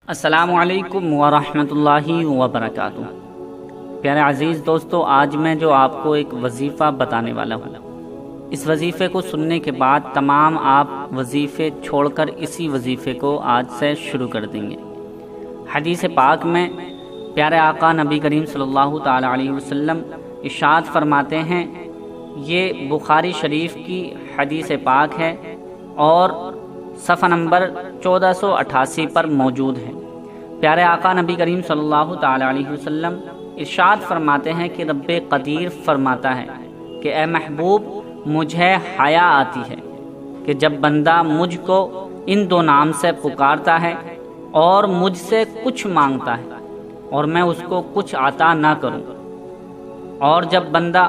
السلام علیکم ورحمۃ اللہ وبرکاتہ۔ پیارے عزیز دوستو، آج میں جو آپ کو ایک وظیفہ بتانے والا ہوں، اس وظیفے کو سننے کے بعد تمام آپ وظیفے چھوڑ کر اسی وظیفے کو آج سے شروع کر دیں گے۔ حدیث پاک میں پیارے آقا نبی کریم صلی اللہ تعالی علیہ وسلم ارشاد فرماتے ہیں، یہ بخاری شریف کی حدیث پاک ہے اور صفحہ نمبر 1488 پر موجود ہے۔ پیارے آقا نبی کریم صلی اللہ تعالی علیہ وسلم ارشاد فرماتے ہیں کہ رب قدیر فرماتا ہے کہ اے محبوب، مجھے حیا آتی ہے کہ جب بندہ مجھ کو ان دو نام سے پکارتا ہے اور مجھ سے کچھ مانگتا ہے اور میں اس کو کچھ عطا نہ کروں، اور جب بندہ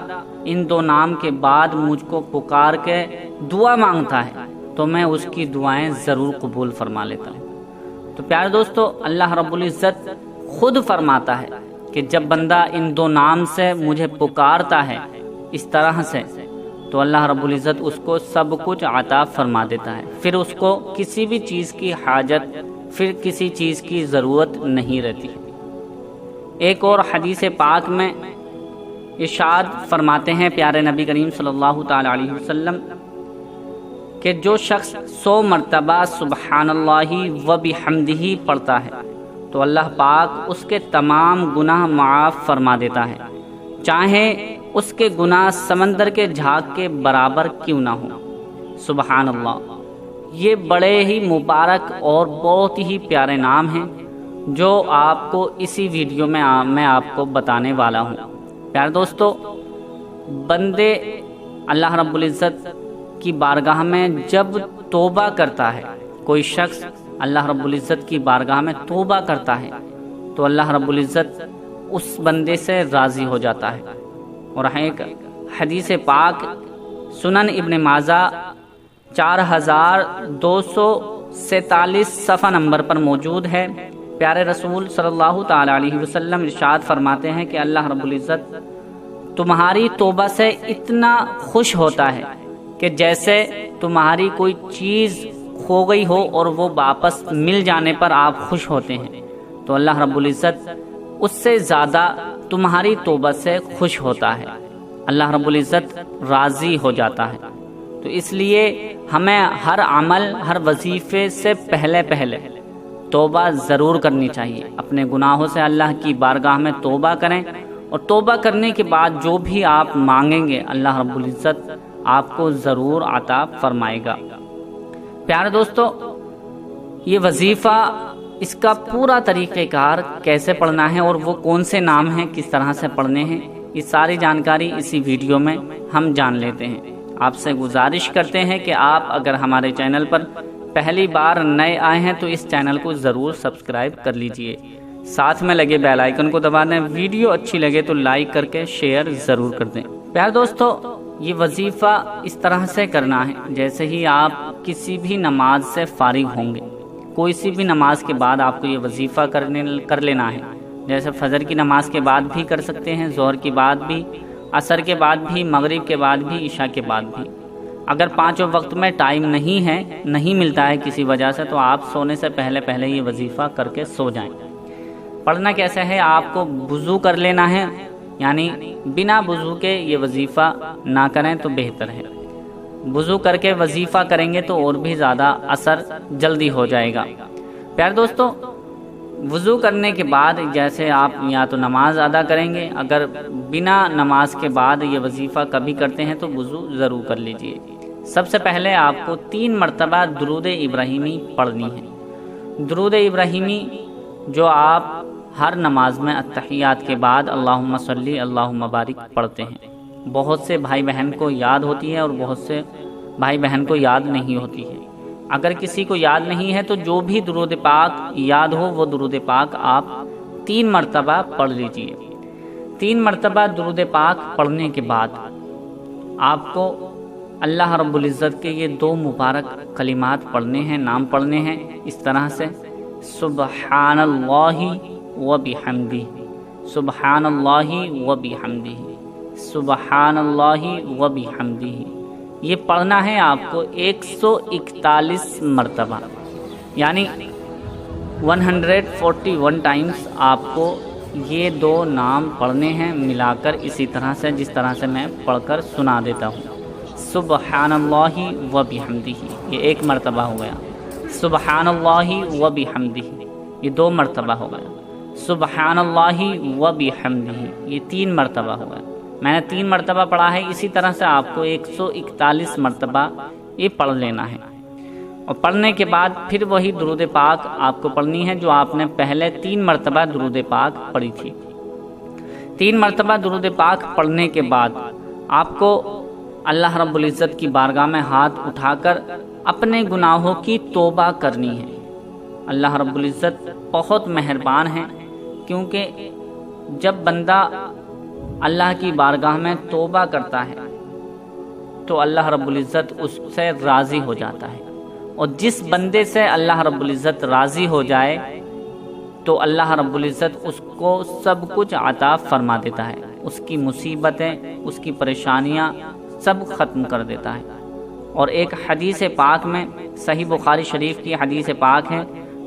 ان دو نام کے بعد مجھ کو پکار کے دعا مانگتا ہے تو میں اس کی دعائیں ضرور قبول فرما لیتا ہوں۔ تو پیارے دوستو، اللہ رب العزت خود فرماتا ہے کہ جب بندہ ان دو نام سے مجھے پکارتا ہے اس طرح سے، تو اللہ رب العزت اس کو سب کچھ عطا فرما دیتا ہے، پھر اس کو کسی بھی چیز کی حاجت، پھر کسی چیز کی ضرورت نہیں رہتی۔ ایک اور حدیث پاک میں ارشاد فرماتے ہیں پیارے نبی کریم صلی اللہ تعالی علیہ وسلم کہ جو شخص 100 مرتبہ سبحان اللہ و بحمدہ پڑھتا ہے تو اللہ پاک اس کے تمام گناہ معاف فرما دیتا ہے، چاہے اس کے گناہ سمندر کے جھاگ کے برابر کیوں نہ ہو۔ سبحان اللہ، یہ بڑے ہی مبارک اور بہت ہی پیارے نام ہیں جو آپ کو اسی ویڈیو میں آپ کو بتانے والا ہوں۔ پیارے دوستو، بندے اللہ رب العزت کی بارگاہ میں جب توبہ کرتا ہے، کوئی شخص اللہ رب العزت کی بارگاہ میں توبہ کرتا ہے تو اللہ رب العزت اس بندے سے راضی ہو جاتا ہے۔ اور ایک حدیث پاک سنن ابن ماجہ 4247 صفحہ نمبر پر موجود ہے۔ پیارے رسول صلی اللہ تعالی علیہ وسلم ارشاد فرماتے ہیں کہ اللہ رب العزت تمہاری توبہ سے اتنا خوش ہوتا ہے کہ جیسے تمہاری کوئی چیز کھو گئی ہو اور وہ واپس مل جانے پر آپ خوش ہوتے ہیں، تو اللہ رب العزت اس سے زیادہ تمہاری توبہ سے خوش ہوتا ہے، اللہ رب العزت راضی ہو جاتا ہے۔ تو اس لیے ہمیں ہر عمل، ہر وظیفے سے پہلے توبہ ضرور کرنی چاہیے۔ اپنے گناہوں سے اللہ کی بارگاہ میں توبہ کریں، اور توبہ کرنے کے بعد جو بھی آپ مانگیں گے اللہ رب العزت آپ کو ضرور عطا فرمائے گا۔ پیارے دوستو، یہ وظیفہ، اس کا پورا طریقہ کار کیسے پڑھنا ہے اور وہ کون سے نام ہیں، کس طرح سے پڑھنے ہیں، یہ ساری جانکاری اسی ویڈیو میں ہم جان لیتے ہیں۔ آپ سے گزارش کرتے ہیں کہ آپ اگر ہمارے چینل پر پہلی بار نئے آئے ہیں تو اس چینل کو ضرور سبسکرائب کر لیجئے، ساتھ میں لگے بیل آئیکن کو دبا دیں، ویڈیو اچھی لگے تو لائک کر کے شیئر ضرور کر دیں۔ پیارے دوستو، یہ وظیفہ اس طرح سے کرنا ہے جیسے ہی آپ کسی بھی نماز سے فارغ ہوں گے، کوئی سی بھی نماز کے بعد آپ کو یہ وظیفہ کر لینا ہے۔ جیسے فجر کی نماز کے بعد بھی کر سکتے ہیں، ظہر کے بعد بھی، عصر کے بعد بھی، مغرب کے بعد بھی، عشاء کے بعد بھی۔ اگر پانچوں وقت میں ٹائم نہیں ملتا ہے کسی وجہ سے، تو آپ سونے سے پہلے یہ وظیفہ کر کے سو جائیں۔ پڑھنا کیسے ہے، آپ کو وضو کر لینا ہے، یعنی بنا وضو کے یہ وظیفہ نہ کریں تو بہتر ہے۔ وضو کر کے وظیفہ کریں گے تو اور بھی زیادہ اثر جلدی ہو جائے گا۔ پیارے دوستو، وضو کرنے کے بعد جیسے آپ یا تو نماز ادا کریں گے، اگر بنا نماز کے بعد یہ وظیفہ کبھی کرتے ہیں تو وضو ضرور کر لیجئے۔ سب سے پہلے آپ کو 3 مرتبہ درود ابراہیمی پڑھنی ہے۔ درود ابراہیمی جو آپ ہر نماز میں التحیات کے بعد اللہم صلی اللہم بارک پڑھتے ہیں۔ بہت سے بھائی بہن کو یاد ہوتی ہے اور بہت سے بھائی بہن کو یاد نہیں ہوتی ہے۔ اگر کسی کو یاد نہیں ہے تو جو بھی درود پاک یاد ہو وہ درود پاک آپ 3 مرتبہ پڑھ لیجئے۔ 3 مرتبہ درود پاک پڑھنے کے بعد آپ کو اللہ رب العزت کے یہ 2 مبارک کلمات پڑھنے ہیں، نام پڑھنے ہیں، اس طرح سے سبحان اللہ و بحمدہ، سبحان اللہ و بحمدہ، سبحان اللہ و بحمدہ۔ یہ پڑھنا ہے آپ کو 141 مرتبہ، یعنی 141 ٹائمز آپ کو یہ 2 نام پڑھنے ہیں ملا کر، اسی طرح سے جس طرح سے میں پڑھ کر سنا دیتا ہوں۔ سبحان اللہ و بحمدہ، یہ 1 مرتبہ ہو گیا۔ سبحان اللہ و بحمدہ، یہ 2 مرتبہ ہو گیا۔ سبحان اللہ و بحمدہ، یہ 3 مرتبہ ہو گیا۔ میں نے 3 مرتبہ پڑھا ہے، اسی طرح سے آپ کو 141 مرتبہ یہ پڑھ لینا ہے، اور پڑھنے کے بعد پھر وہی درود پاک آپ کو پڑھنی ہے جو آپ نے پہلے 3 مرتبہ درود پاک پڑھی تھی۔ 3 مرتبہ درود پاک پڑھنے کے بعد آپ کو اللہ رب العزت کی بارگاہ میں ہاتھ اٹھا کر اپنے گناہوں کی توبہ کرنی ہے۔ اللہ رب العزت بہت مہربان ہے، کیونکہ جب بندہ اللہ کی بارگاہ میں توبہ کرتا ہے تو اللہ رب العزت اس سے راضی ہو جاتا ہے، اور جس بندے سے اللہ رب العزت راضی ہو جائے تو اللہ رب العزت اس کو سب کچھ عطا فرما دیتا ہے، اس کی مصیبتیں، اس کی پریشانیاں سب ختم کر دیتا ہے۔ اور ایک حدیث پاک میں، صحیح بخاری شریف کی حدیث پاک ہے،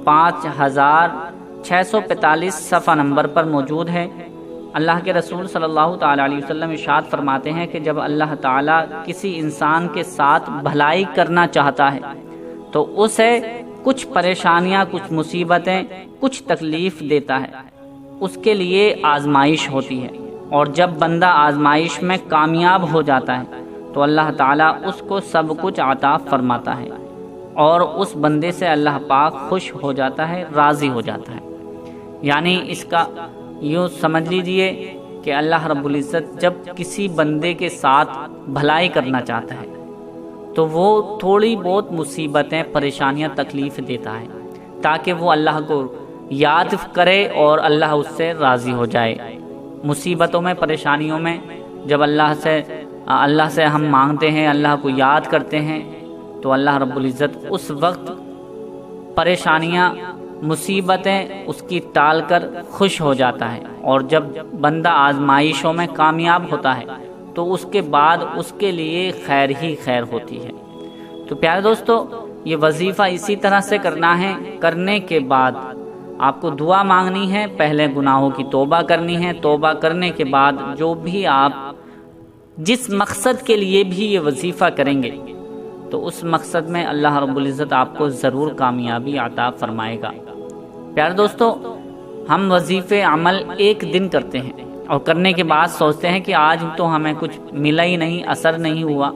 5645 صفحہ نمبر پر موجود ہے۔ اللہ کے رسول صلی اللہ تعالیٰ علیہ وسلم ارشاد فرماتے ہیں کہ جب اللہ تعالیٰ کسی انسان کے ساتھ بھلائی کرنا چاہتا ہے تو اسے کچھ پریشانیاں، کچھ مصیبتیں، کچھ تکلیف دیتا ہے، اس کے لیے آزمائش ہوتی ہے، اور جب بندہ آزمائش میں کامیاب ہو جاتا ہے تو اللہ تعالیٰ اس کو سب کچھ عطا فرماتا ہے، اور اس بندے سے اللہ پاک خوش ہو جاتا ہے، راضی ہو جاتا ہے۔ یعنی اس کا یوں سمجھ لیجئے کہ اللہ رب العزت جب کسی بندے کے ساتھ بھلائی کرنا چاہتا ہے تو وہ تھوڑی بہت مصیبتیں، پریشانیاں، تکلیف دیتا ہے تاکہ وہ اللہ کو یاد کرے اور اللہ اس سے راضی ہو جائے۔ مصیبتوں میں، پریشانیوں میں جب اللہ سے ہم مانگتے ہیں، اللہ کو یاد کرتے ہیں، تو اللہ رب العزت اس وقت پریشانیاں، مصیبتیں اس کی ٹال کر خوش ہو جاتا ہے، اور جب بندہ آزمائشوں میں کامیاب ہوتا ہے تو اس کے بعد اس کے لیے خیر ہی خیر ہوتی ہے۔ تو پیارے دوستو، یہ وظیفہ اسی طرح سے کرنا ہے۔ کرنے کے بعد آپ کو دعا مانگنی ہے، پہلے گناہوں کی توبہ کرنی ہے، توبہ کرنے کے بعد جو بھی آپ جس مقصد کے لیے بھی یہ وظیفہ کریں گے تو اس مقصد میں اللہ رب العزت آپ کو ضرور کامیابی عطا فرمائے گا۔ پیارے دوستو، ہم وظیفے عمل ایک دن کرتے ہیں اور کرنے کے بعد سوچتے ہیں کہ آج تو ہمیں کچھ ملا ہی نہیں، اثر نہیں ہوا،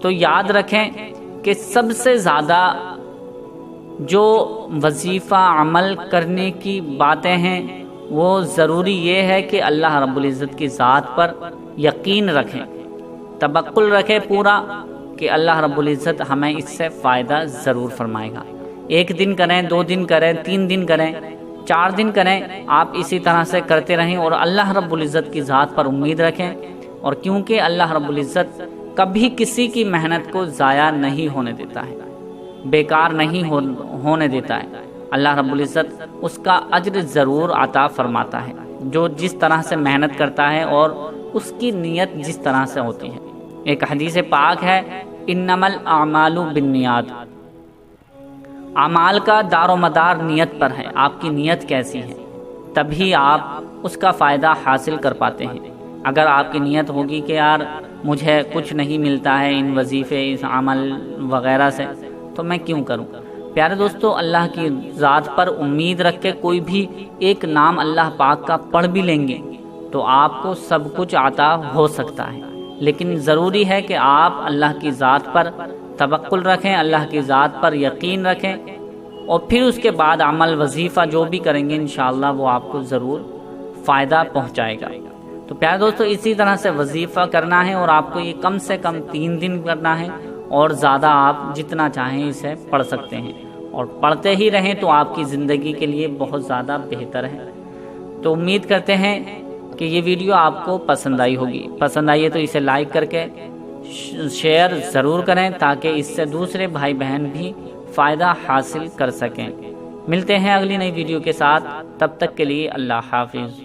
تو یاد رکھیں کہ سب سے زیادہ جو وظیفہ عمل کرنے کی باتیں ہیں وہ ضروری یہ ہے کہ اللہ رب العزت کی ذات پر یقین رکھیں، توکل رکھیں پورا کہ اللہ رب العزت ہمیں اس سے فائدہ ضرور فرمائے گا۔ 1 دن کریں، 2 دن کریں، 3 دن کریں، 4 دن کریں، آپ اسی طرح سے کرتے رہیں اور اللہ رب العزت کی ذات پر امید رکھیں، اور کیونکہ اللہ رب العزت کبھی کسی کی محنت کو ضائع نہیں ہونے دیتا ہے، بیکار نہیں ہونے دیتا ہے۔ اللہ رب العزت اس کا اجر ضرور عطا فرماتا ہے، جو جس طرح سے محنت کرتا ہے اور اس کی نیت جس طرح سے ہوتی ہے۔ ایک حدیث پاک ہے، انما الاعمال بالنیات، اعمال کا دار و مدار نیت پر ہے، آپ کی نیت کیسی ہے تبھی آپ اس کا فائدہ حاصل کر پاتے ہیں۔ اگر آپ کی نیت ہوگی کہ یار مجھے کچھ نہیں ملتا ہے ان وظیفے، اس عمل وغیرہ سے، تو میں کیوں کروں؟ پیارے دوستو، اللہ کی ذات پر امید رکھ کے کوئی بھی ایک نام اللہ پاک کا پڑھ بھی لیں گے تو آپ کو سب کچھ عطا ہو سکتا ہے، لیکن ضروری ہے کہ آپ اللہ کی ذات پر توکل رکھیں، اللہ کی ذات پر یقین رکھیں، اور پھر اس کے بعد عمل وظیفہ جو بھی کریں گے انشاءاللہ وہ آپ کو ضرور فائدہ پہنچائے گا۔ تو پیارے دوستو، اسی طرح سے وظیفہ کرنا ہے، اور آپ کو یہ کم سے کم 3 دن کرنا ہے، اور زیادہ آپ جتنا چاہیں اسے پڑھ سکتے ہیں، اور پڑھتے ہی رہیں تو آپ کی زندگی کے لیے بہت زیادہ بہتر ہے۔ تو امید کرتے ہیں کہ یہ ویڈیو آپ کو پسند آئی ہوگی۔ پسند آئی ہے تو اسے لائک کر کے شیئر ضرور کریں تاکہ اس سے دوسرے بھائی بہن بھی فائدہ حاصل کر سکیں۔ ملتے ہیں اگلی نئی ویڈیو کے ساتھ، تب تک کے لیے اللہ حافظ۔